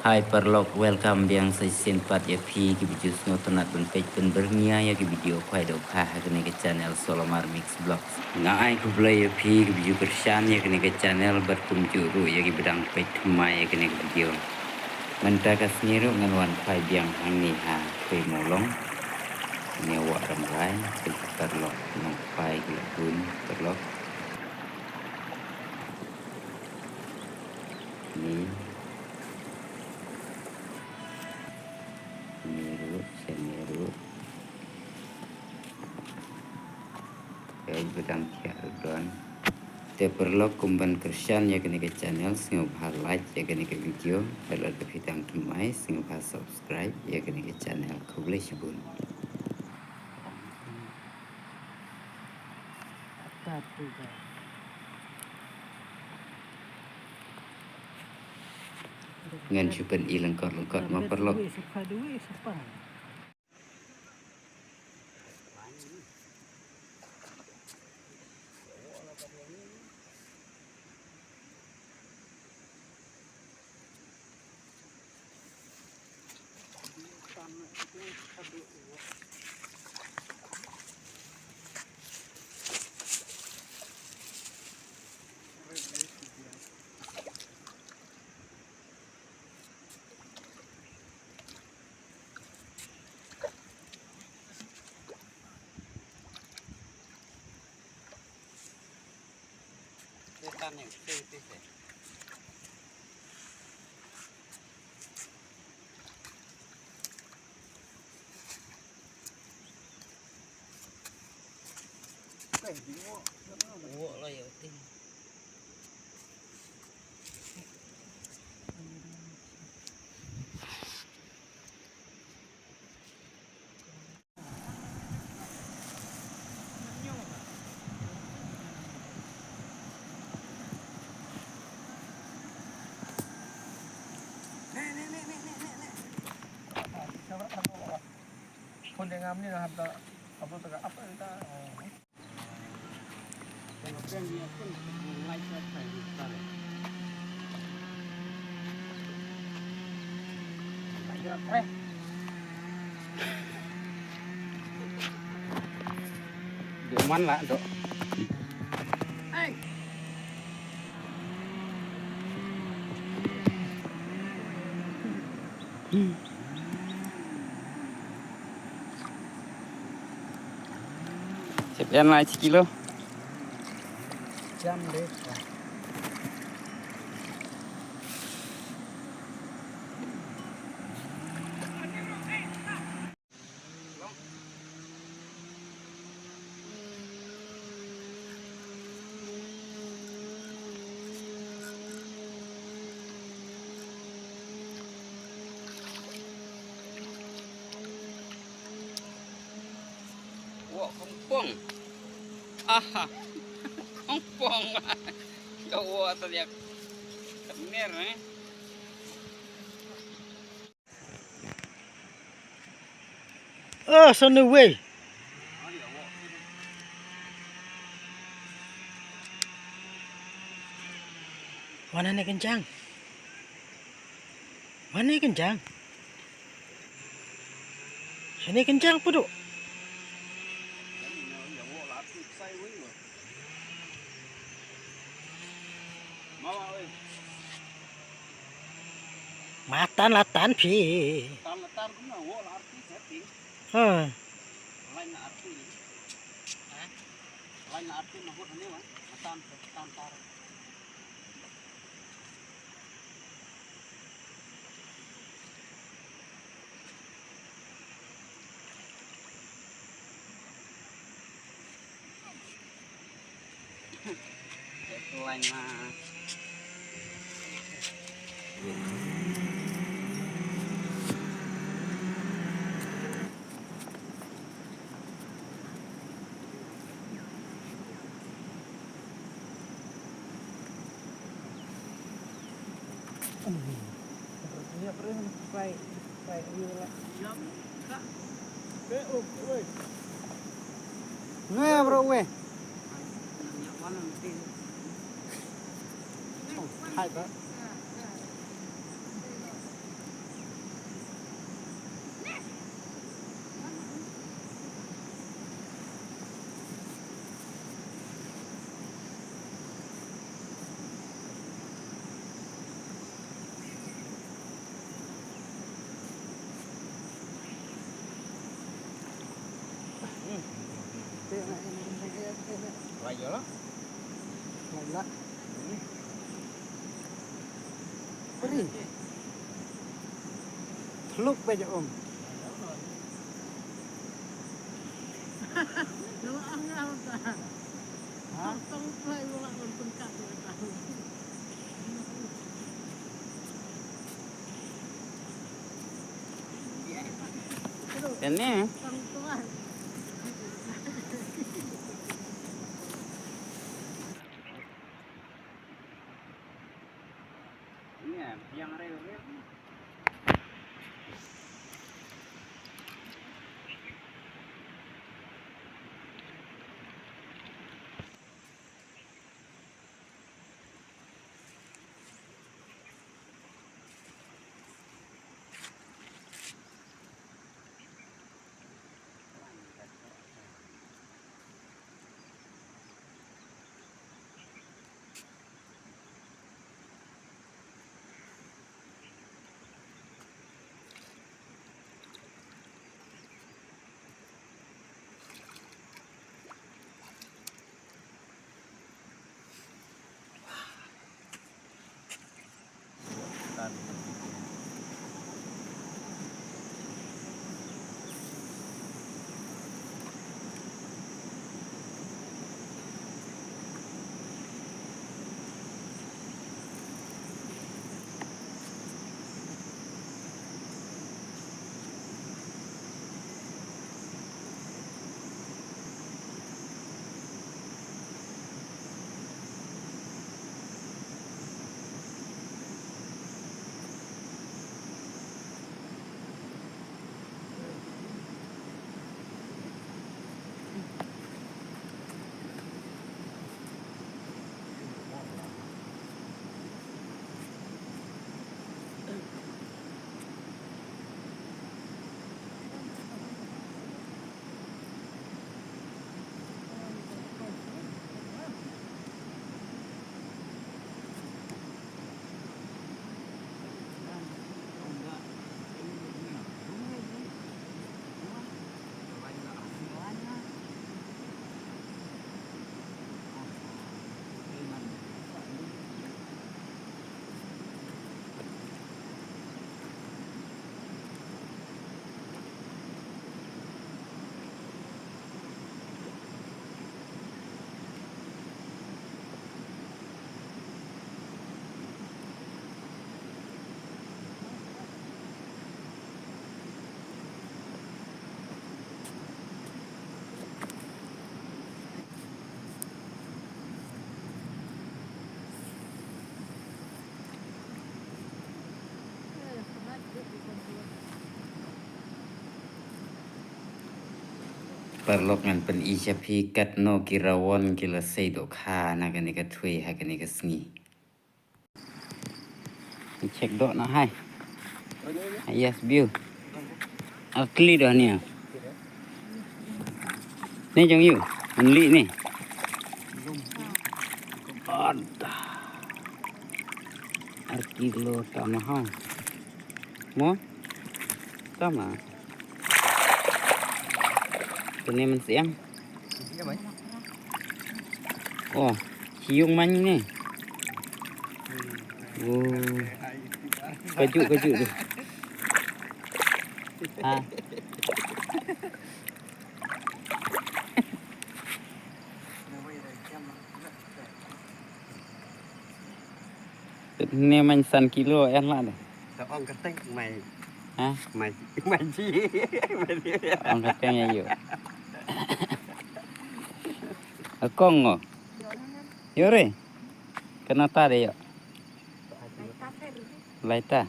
Hai perlok welcome yang saya pat ya pi ke video ngotonat ben page ben bernia ya ke video kwai do kha ke ne ke channel Solomar Mix Vlog. Nga ai ku play ya pi ke video kersan ya ke ne ke channel berkum juru ya ke bedang page mai ya ke ne ke video. Menta ka sniru ngan wan phai biang hang ni ha pe molong. Ne wa ram rai ke perlok nong phai ke pun perlok. Ni Semeru bedang kia udon te perlu kumban kersan ya kene ke channel sing bahar like ya kene ke video perlu ke bidang kimai sing bahar subscribe ya kene ke channel kuble shibun ngan syupen lengkot ma perluคนyang ngam ni lah apa tak apa kita yang dia pun mulai selesai sekali. Ayo, di mana lah, Dok? sekian lah sekilo Jam deh. wah kompong aha kompong ya wah tadi kemer Oh, so no way. Mana ni kencang? Mana ni kencang? Sini kencang apa duk? Matan latan pi. Tan cũng là wo là arti setting Ha. lain na arti lain na arti mahut ni wan tan tar lain na Ini apa ni? Fly view lah. Jam kak. Weh. Nge bro weh. Hai bro. Baiklah. Baiklah. Beri. Teluk baca om. Kalau anggal tak. Hah? Tong play ulang untuk kat tahu. Ini Tong tuan. yang rel. Perlokan pen isya pikat no kirawan kila sedo kha na gani ka thui ha gani ka sngi. Cek dok na hai. Yes view. Akli dah ni. Ni jong you. Anli ni. Ada. Kilo tamah. Mo? Tama. Ini man siang. Oh, ciung man ni. Oh. Kaju tu. Ha. Ini man san kilo en lah dah. Tak orang keteng mai. Ha? Mai ji. Orang katanya yuk. Akong oh. Yore. Kenapa deh yuk? Laita.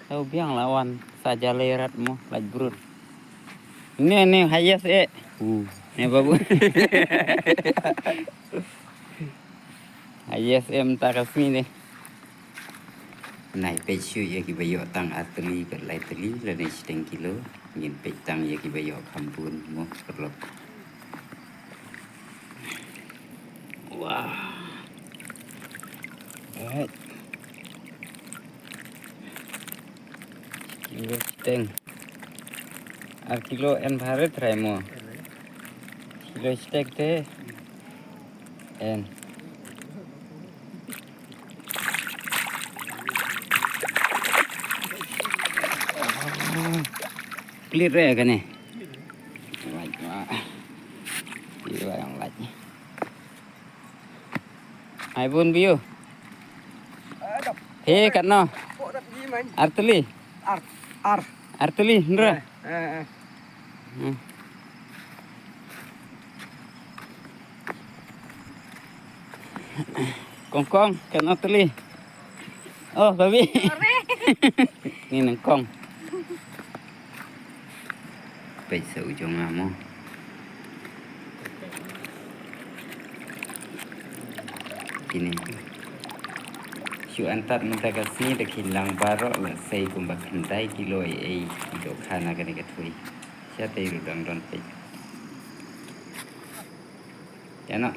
Tahu biang lawan saja leratmu laj brut. Ini hayas Ini babu. Hayas tak kasih ni. Nai pecu ya ki bayo tang ateli kat lai teli la ni 10 kilo ngin petang ya ki bayo kampun mo perlu. Wah. Kilo seteng. Kilo en bharet rai mo. kilo steak teh. En. Clear ya kan ni? Like yang like. Hai bun biu. He kat no. Kok dah pergi main? Arteli. Ar. Arteli, ndra. Kongkong kat Arteli. Oh, babi. Ni nangkong. Bây giờ cho ngamo. Kini. Su antar minta kasih dak hilang barok la sei kumbak hentai kilo kilo khana kene katui. Siate rudang don pe. Ya nak.